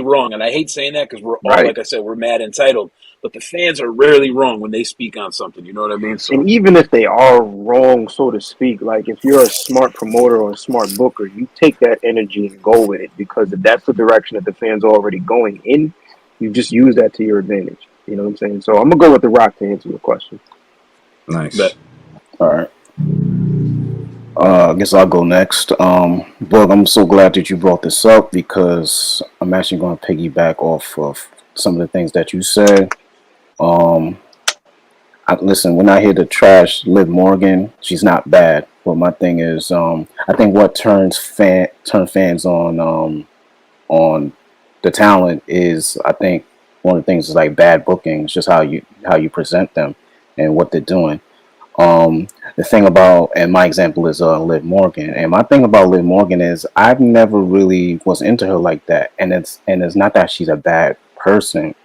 wrong, and I hate saying that because we're all, like I said, we're mad entitled. But the fans are rarely wrong when they speak on something. You know what I mean? So, and even if they are wrong, so to speak, like if you're a smart promoter or a smart booker, you take that energy and go with it because if that's the direction that the fans are already going in, you just use that to your advantage. You know what I'm saying? So I'm gonna go with the Rock to answer your question. Nice. All right. I guess I'll go next. Boog, I'm so glad that you brought this up because I'm actually going to piggyback off of some of the things that you said. Listen, when I hear the trash Liv Morgan, she's not bad. But my thing is, I think what turns fans on the talent is, I think one of the things is like bad booking. It's just how you present them and what they're doing. The thing about, and my example is Liv Morgan, and my thing about Liv Morgan is I've never really was into her like that, and it's not that she's a bad person,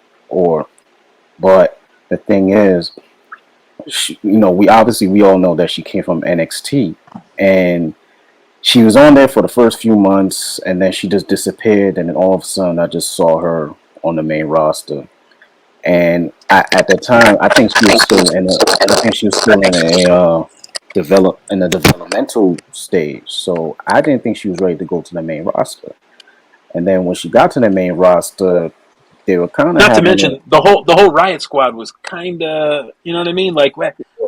but the thing is, we all know that she came from NXT, and she was on there for the first few months, and then she just disappeared, and then all of a sudden I just saw her on the main roster. And at the time, I think she was still in a developmental stage. So I didn't think she was ready to go to the main roster. And then when she got to the main roster, they were kind of not to mention the whole Riot Squad was kind of, you know what I mean? Like,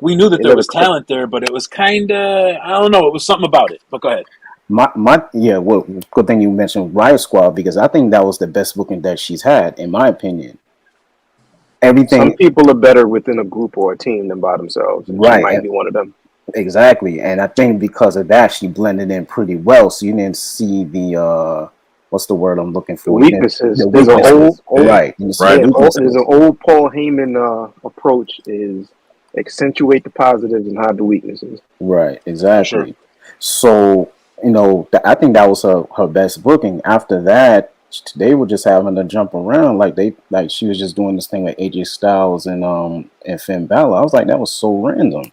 we knew that there was talent there, but it was kind of, I don't know, it was something about it. But go ahead. Well, good thing you mentioned Riot Squad because I think that was the best booking that she's had, in my opinion. Some people are better within a group or a team than by themselves. Right. She might be one of them. Exactly. And I think because of that, she blended in pretty well. So you didn't see the, what's the word I'm looking for? Weaknesses. There's an old There's an old Paul Heyman approach is accentuate the positives and hide the weaknesses. Right. Exactly. Sure. So, I think that was her best booking. After that, they were just having to jump around like she was just doing this thing like AJ Styles and Finn Balor. I was like, that was so random.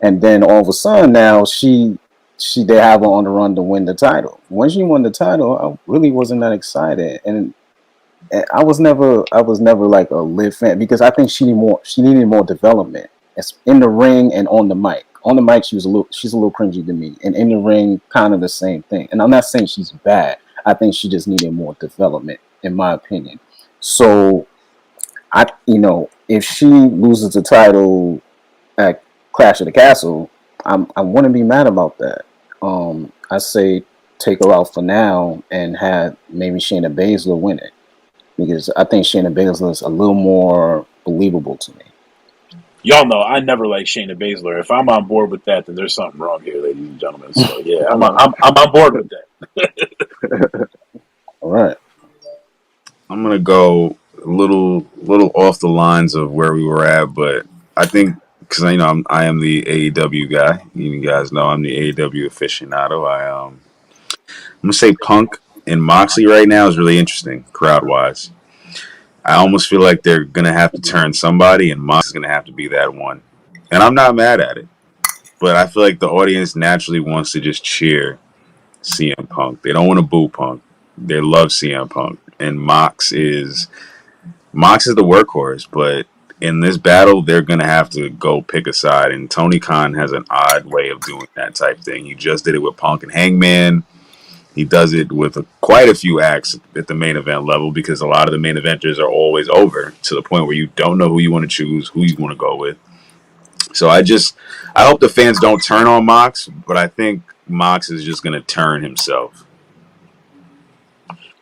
And then all of a sudden now they have her on the run to win the title. When she won the title, I really wasn't that excited, and I was never like a Liv fan because I think she needed more development. It's in the ring and on the mic. On the mic, she's a little cringy to me, and in the ring, kind of the same thing. And I'm not saying she's bad. I think she just needed more development, in my opinion. So, if she loses the title at Clash of the Castle, I wouldn't be mad about that. I say take her out for now and have maybe Shayna Baszler win it, because I think Shayna Baszler is a little more believable to me. Y'all know I never like Shayna Baszler. If I'm on board with that, then there's something wrong here, ladies and gentlemen. So yeah, I'm on board with that. All right. I'm gonna go a little off the lines of where we were at, but I think because I am the AEW guy. You guys know I'm the AEW aficionado. I'm gonna say Punk and Moxley right now is really interesting crowd wise. I almost feel like they're gonna have to turn somebody, and Mox is gonna have to be that one. And I'm not mad at it, but I feel like the audience naturally wants to just cheer CM Punk. They don't want to boo Punk. They love CM Punk, and Mox is the workhorse. But in this battle, they're gonna have to go pick a side, and Tony Khan has an odd way of doing that type thing. He just did it with Punk and Hangman. He does it with quite a few acts at the main event level, because a lot of the main eventers are always over to the point where you don't know who you want to choose, who you want to go with. So I hope the fans don't turn on Mox, but I think Mox is just going to turn himself.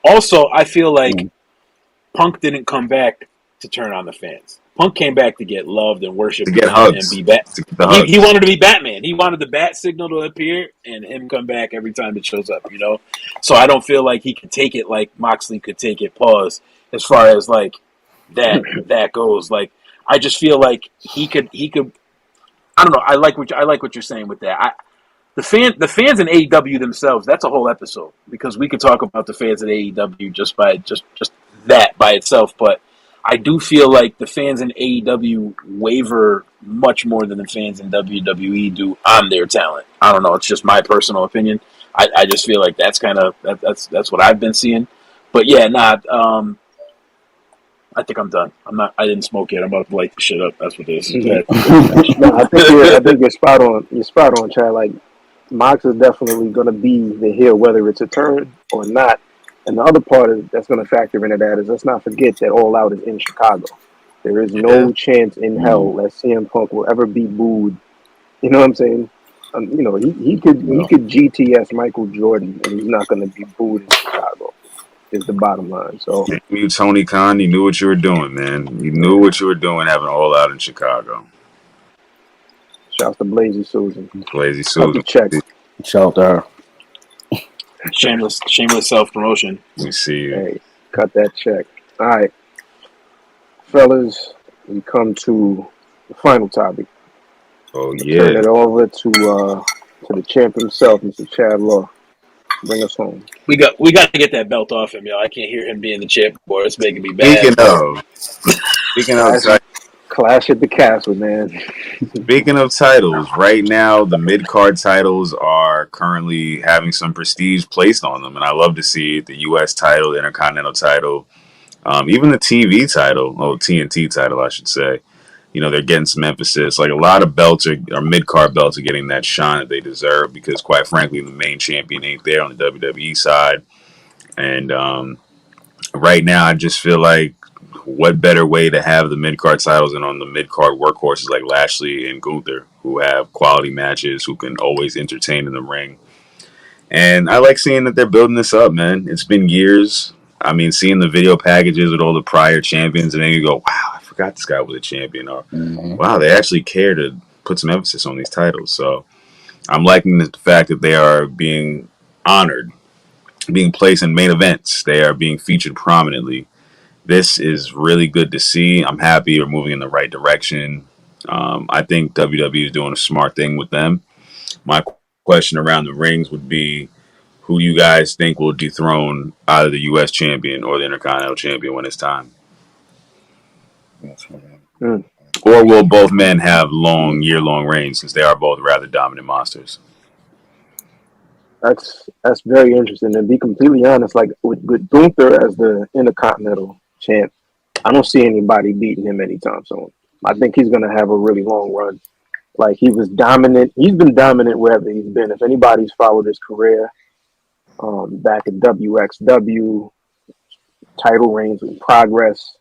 Also, I feel like Punk didn't come back to turn on the fans. Punk came back to get loved and worshipped, to get hugs, and be he wanted to be Batman. He wanted the bat signal to appear and him come back every time it shows up. So I don't feel like he could take it like Moxley could take it. Pause. As far as like that goes, like I just feel like he could. I don't know. I like what you're saying with that. The fans in AEW themselves, that's a whole episode, because we could talk about the fans in AEW just that by itself. But I do feel like the fans in AEW waver much more than the fans in WWE do on their talent. I don't know. It's just my personal opinion. I just feel like that's that's what I've been seeing. But yeah, I think I'm done. I didn't smoke yet. I'm about to light the shit up. That's what it is. No, I think you're spot on. You're spot on, Chad. Like, Mox is definitely going to be the heel, whether it's a turn or not. And the other part that's going to factor into that is, let's not forget that All Out is in Chicago. There is no chance in hell that CM Punk will ever be booed. You know what I'm saying? He could GTS Michael Jordan, and he's not going to be booed in Chicago. Is the bottom line. So you, Tony Khan, you knew what you were doing, man. You knew what you were doing having All Out in Chicago. Shouts to Blazy Susan. Blazy Susan. Check. Shout out to her. Shameless self-promotion. We see you. Hey, cut that check. All right. Fellas, we come to the final topic. Oh, yeah. Turn it over to the champ himself, Mr. Chad Law. Bring us home. We got to get that belt off him, yo. I can't hear him being the champ, boy. It's making me bad. Speaking of Clash at the Castle, man. Speaking of titles, right now the mid-card titles are currently having some prestige placed on them, and I love to see the U.S. title, the Intercontinental title, even the TV title, TNT title, I should say. They're getting some emphasis. Like, a lot of belts are mid-card belts are getting that shine that they deserve, because, quite frankly, the main champion ain't there on the WWE side. And right now, I just feel like, what better way to have the mid-card titles than on the mid-card workhorses like Lashley and Gunther, who have quality matches, who can always entertain in the ring. And I like seeing that they're building this up, man. It's been years. I mean, seeing the video packages with all the prior champions, and then you go, wow, I forgot this guy was a champion. Or, wow, they actually care to put some emphasis on these titles. So I'm liking the fact that they are being honored, being placed in main events. They are being featured prominently. This is really good to see. I'm happy we're moving in the right direction. I think WWE is doing a smart thing with them. My question around the rings would be, who you guys think will dethrone either the U.S. champion or the Intercontinental champion when it's time? Mm. Or will both men have year-long reigns since they are both rather dominant monsters? That's very interesting. And to be completely honest, like with Gunther as the Intercontinental champ, I don't see anybody beating him anytime soon. I think he's gonna have a really long run. Like he was dominant. He's been dominant wherever he's been. If anybody's followed his career, back at WXW, title reigns in progress,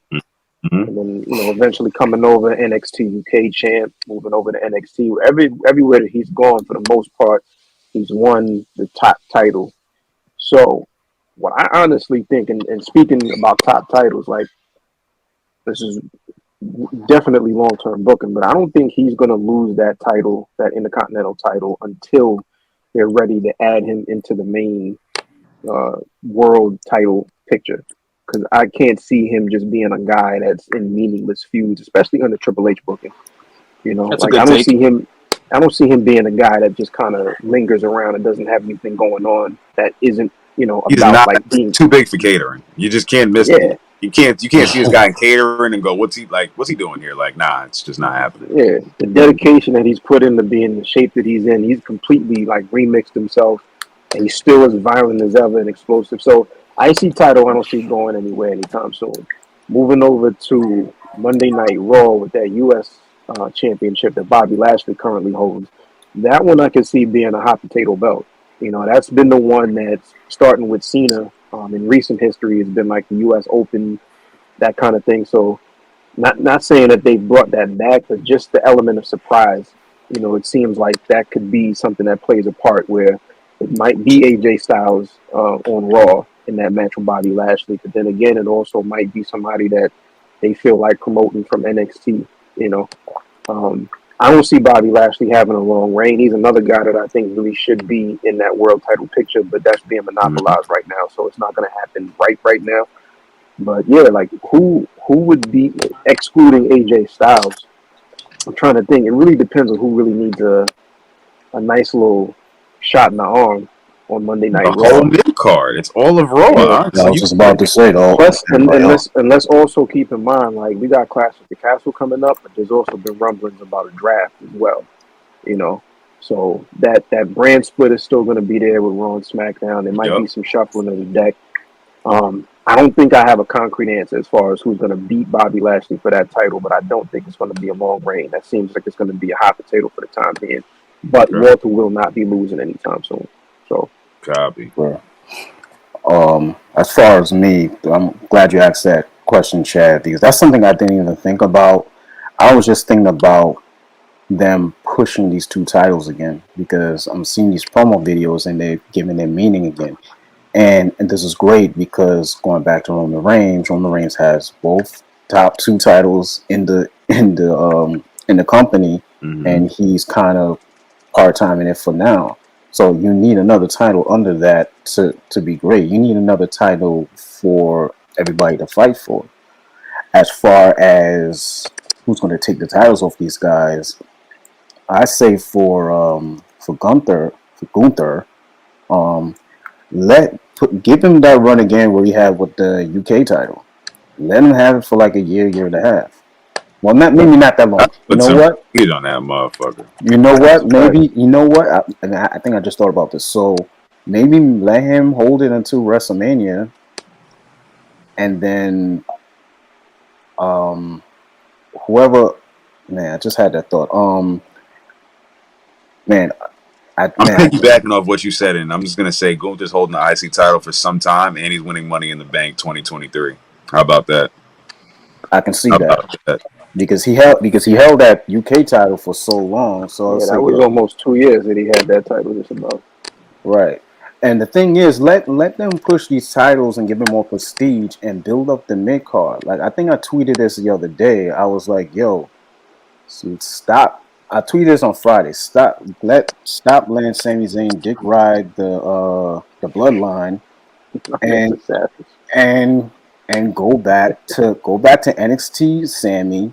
Mm-hmm. and then eventually coming over NXT UK champ, moving over to NXT. Everywhere that he's gone, for the most part, he's won the top title. So, what I honestly think, and speaking about top titles, like this is definitely long term booking, but I don't think he's going to lose that title, that Intercontinental title, until they're ready to add him into the main world title picture. Because I can't see him just being a guy that's in meaningless feuds, especially under Triple H booking. That's a Like good I don't take. see him. I don't see him being a guy that just kind of lingers around and doesn't have anything going on that isn't, He's about not like being. too big for catering. You just can't miss. Yeah, You can't see this guy in catering and go, "What's he doing here?" Like, nah, it's just not happening. yeah. The dedication that he's put into being the shape that he's in, he's completely like remixed himself, and he's still as violent as ever and explosive. So IC title, I don't see going anywhere anytime soon. Moving over to Monday Night Raw with that U.S. Championship that Bobby Lashley currently holds. That one I can see being a hot potato belt. That's been the one that's starting with Cena in recent history has been like the U.S. Open, that kind of thing. So not saying that they brought that back, but just the element of surprise. It seems like that could be something that plays a part where it might be AJ Styles on Raw in that match with Bobby Lashley, but then again, it also might be somebody that they feel like promoting from NXT. I don't see Bobby Lashley having a long reign. He's another guy that I think really should be in that world title picture, but that's being monopolized right now, so it's not going to happen right now. But yeah, like who would be excluding AJ Styles? I'm trying to think. It really depends on who really needs a nice little shot in the arm on Monday Night The Raw. whole mid card, it's all of Raw. Yeah. Honestly, I was just about to say though. And let's also keep in mind, like we got Clash of the Castle coming up, but there's also been rumblings about a draft as well. So that brand split is still going to be there with Raw and SmackDown. There might be some shuffling of the deck. I don't think I have a concrete answer as far as who's going to beat Bobby Lashley for that title, but I don't think it's going to be a long reign. That seems like it's going to be a hot potato for the time being. But Walter will not be losing anytime soon. So, copy. As far as me, I'm glad you asked that question, Chad, because that's something I didn't even think about. I was just thinking about them pushing these two titles again because I'm seeing these promo videos and they're giving them meaning again. And this is great because going back to Roman Reigns has both top two titles in the company, and he's kind of part time in it for now. So you need another title under that to be great. You need another title for everybody to fight for. As far as who's going to take the titles off these guys, I say for Gunther, give him that run again where he had with the UK title. Let him have it for like a year and a half. Well, maybe not that long. You know what? Heat on that motherfucker. You know what? Maybe I think I just thought about this. So maybe let him hold it until WrestleMania, and then whoever. Man, I just had that thought. Man, I'm piggybacking off what you said, and I'm just gonna say Gunther's holding the IC title for some time, and he's winning Money in the Bank 2023. How about that? I can see that because he held that UK title for so long. So yeah, that was almost 2 years that he had that title just about. Right. And the thing is, let them push these titles and give them more prestige and build up the mid card. Like I think I tweeted this the other day. I was like, "Yo, stop." I tweeted this on Friday. Stop letting Sami Zayn dick ride the bloodline, and go back to NXT Sammy,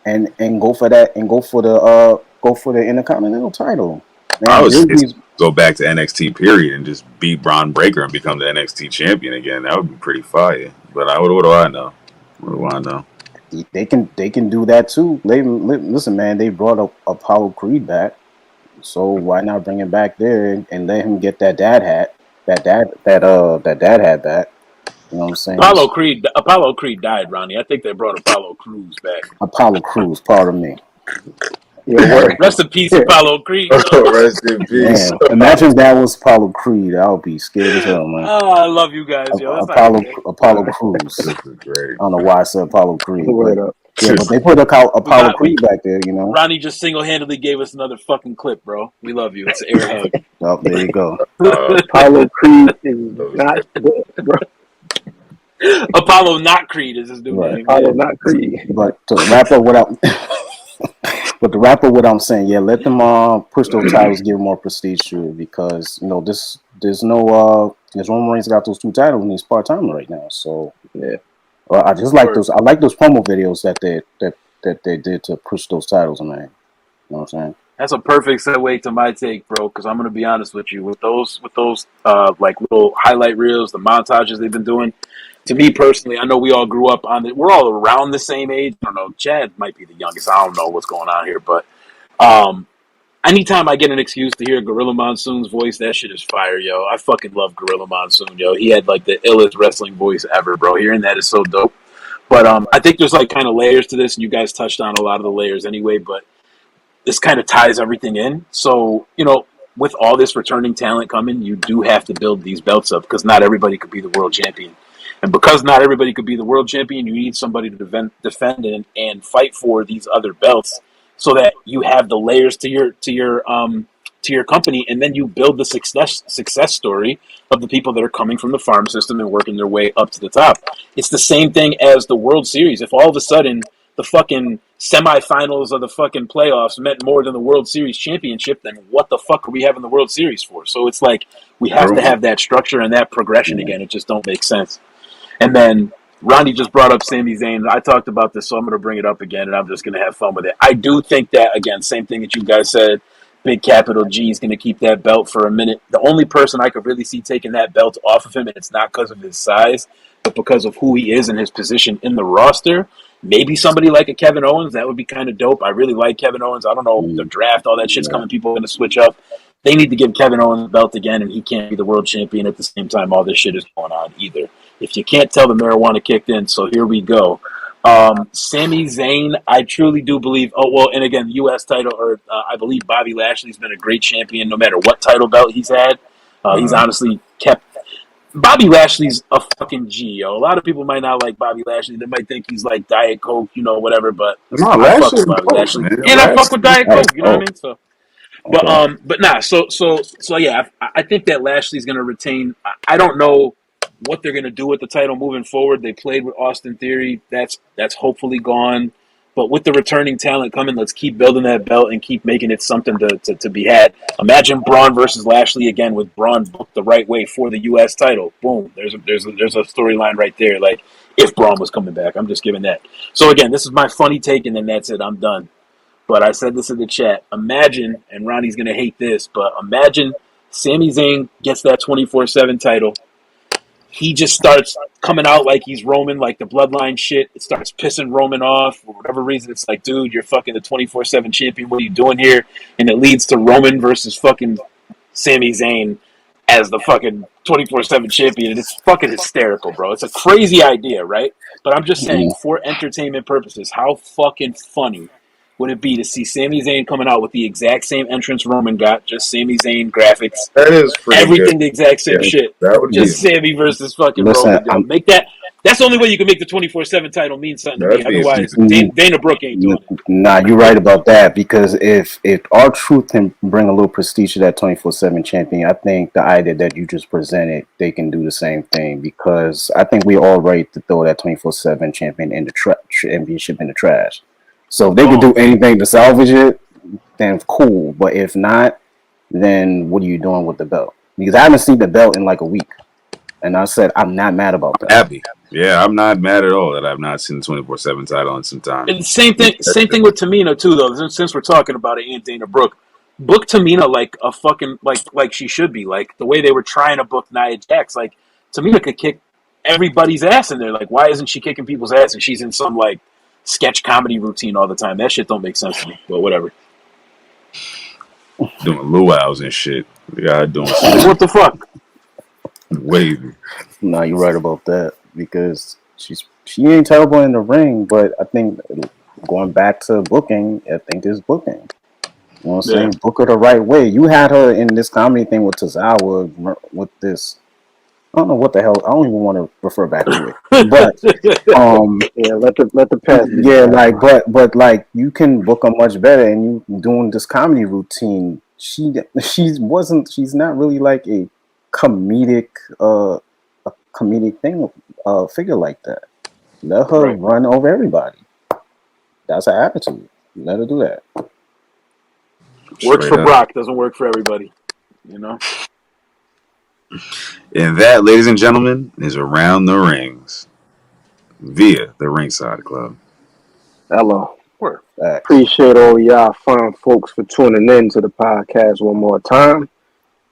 and go for that and go for the Intercontinental title. Man, go back to NXT period and just beat Braun Breaker and become the NXT champion again. That would be pretty fire. But what do I know? What do I know? They can do that too. Listen, man, they brought up Apollo Creed back, so why not bring him back there and let him get that dad hat back? You know what I'm saying? Apollo Creed died, Ronnie. I think they brought Apollo Crews back. Apollo Crews, pardon me. Yeah, Rest in peace, Apollo Creed. Rest in peace. Man, imagine that was Apollo Creed. I would be scared as hell, man. Oh, I love you guys, yo. That's Apollo Crews. This is great. I don't know why I said Apollo Creed. Word up. Yeah, but they put Apollo Creed back there, you know. Ronnie just single-handedly gave us another fucking clip, bro. We love you. It's an air hug. Oh, there you go. Apollo Creed is not good, bro. Apollo not Creed is his new name. Apollo not Creed. But to wrap up what I'm saying, yeah, let them push those titles, give more prestige to it, because there's Roman Reigns got those 2 titles and he's part-time right now. So yeah. Well, I just like those. I like those promo videos that they did to push those titles, man. You know what I'm saying? That's a perfect segue to my take, bro. Because I'm gonna be honest with you, with those like little highlight reels, the montages they've been doing. To me personally, I know we all grew up on it. We're all around the same age. I don't know. Chad might be the youngest. I don't know what's going on here, but anytime I get an excuse to hear Gorilla Monsoon's voice, that shit is fire, yo. I fucking love Gorilla Monsoon, yo. He had like the illest wrestling voice ever, bro. Hearing that is so dope. But I think there's like kind of layers to this, and you guys touched on a lot of the layers anyway, but this kind of ties everything in. So, with all this returning talent coming, you do have to build these belts up, because not everybody could be the world champion. And because not everybody could be the world champion, you need somebody to defend and fight for these other belts, so that you have the layers to your company, and then you build the success story of the people that are coming from the farm system and working their way up to the top. It's the same thing as the World Series. If all of a sudden the fucking semifinals of the fucking playoffs meant more than the World Series championship, then what the fuck are we having the World Series for? So it's like we have to have that structure and that progression again. It just don't make sense. And then Ronnie just brought up Sami Zayn. I talked about this, so I'm going to bring it up again, and I'm just going to have fun with it. I do think that, again, same thing that you guys said, big capital G is going to keep that belt for a minute. The only person I could really see taking that belt off of him, and it's not because of his size, but because of who he is and his position in the roster, maybe somebody like a Kevin Owens. That would be kind of dope. I really like Kevin Owens. I don't know, the draft, all that shit's coming. People are going to switch up. They need to give Kevin Owens the belt again, and he can't be the world champion at the same time all this shit is going on either. If you can't tell, the marijuana kicked in, so here we go. Sami Zayn, I truly do believe, and again, the U.S. title, or I believe Bobby Lashley's been a great champion no matter what title belt he's had. He's honestly kept... Bobby Lashley's a fucking G, yo. A lot of people might not like Bobby Lashley. They might think he's like Diet Coke, whatever, but I fuck with Bobby Lashley. And I fuck with Diet Coke, you know what I mean? So... But nah. So yeah. I think that Lashley's going to retain. I don't know what they're going to do with the title moving forward. They played with Austin Theory. That's hopefully gone. But with the returning talent coming, let's keep building that belt and keep making it something to be had. Imagine Braun versus Lashley again, with Braun booked the right way for the U.S. title. Boom. There's a storyline right there. Like, if Braun was coming back, I'm just giving that. So again, this is my funny take, and then that's it. I'm done. But I said this in the chat. Imagine, and Ronnie's going to hate this, but imagine Sami Zayn gets that 24/7 title. He just starts coming out like he's Roman, like the bloodline shit. It starts pissing Roman off. For whatever reason, it's like, dude, you're fucking the 24/7 champion. What are you doing here? And it leads to Roman versus fucking Sami Zayn as the fucking 24/7 champion. And it's fucking hysterical, bro. It's a crazy idea, right? But I'm just saying, for entertainment purposes, how fucking funny would it be to see Sami Zayn coming out with the exact same entrance Roman got, just Sami Zayn graphics, That is pretty everything good. the exact same shit, That would just Sami versus fucking Roman. Make that. That's the only way you can make the 24/7 title mean something to me. Otherwise, Dana Brooke ain't doing it. Nah, you're right about that, because if R-Truth can bring a little prestige to that 24/7 champion, I think the idea that you just presented, they can do the same thing, because I think we're all right to throw that 24/7 champion in the championship in the trash. So if they can do anything to salvage it, then cool. But if not, then what are you doing with the belt? Because I haven't seen the belt in like a week. And I said, I'm not mad about that. Happy. Yeah, I'm not mad at all that I've not seen the 24/7 title in some time. And same thing with Tamina too, though. Since we're talking about it and Dana Brooke, book Tamina like a fucking like she should be. Like the way they were trying to book Nia Jax. Like Tamina could kick everybody's ass in there. Like why isn't she kicking people's ass and she's in some like sketch comedy routine all the time? That shit don't make sense to me. But whatever. Doing luau's and shit. Yeah, doing Like, what the fuck? wavy. No, you're right about that because she ain't terrible in the ring, but I think going back to booking, I think it's booking. You know what I'm Yeah. saying? Book her the right way. You had her in this comedy thing with Tozawa with this. I don't know what the hell. I don't even want to refer back to it. But Yeah, let the past be yeah, past. but like you can book her much better, and you doing this comedy routine. She's not really like a comedic thing figure like that. Let her Right. run over everybody. That's her attitude. Let her do that. Works Straight for up. Brock, doesn't work for everybody. You know? And that, ladies and gentlemen, is Around the Rings via the Ringside Club. Hello. Word. Facts. Appreciate all y'all fine folks for tuning in to the podcast one more time.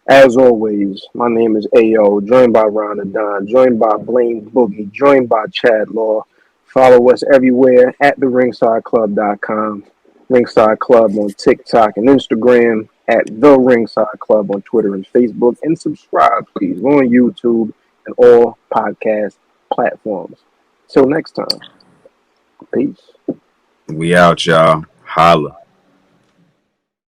As always, my name is AO, joined by Ron and Don, joined by Blaine Boogie, joined by Chad Law. Follow us everywhere at theringsideclub.com, Ringside Club on TikTok and Instagram, at The Ringside Club on Twitter and Facebook, and subscribe, please. We're on YouTube and all podcast platforms. Till next time, peace. We out, y'all. Holla.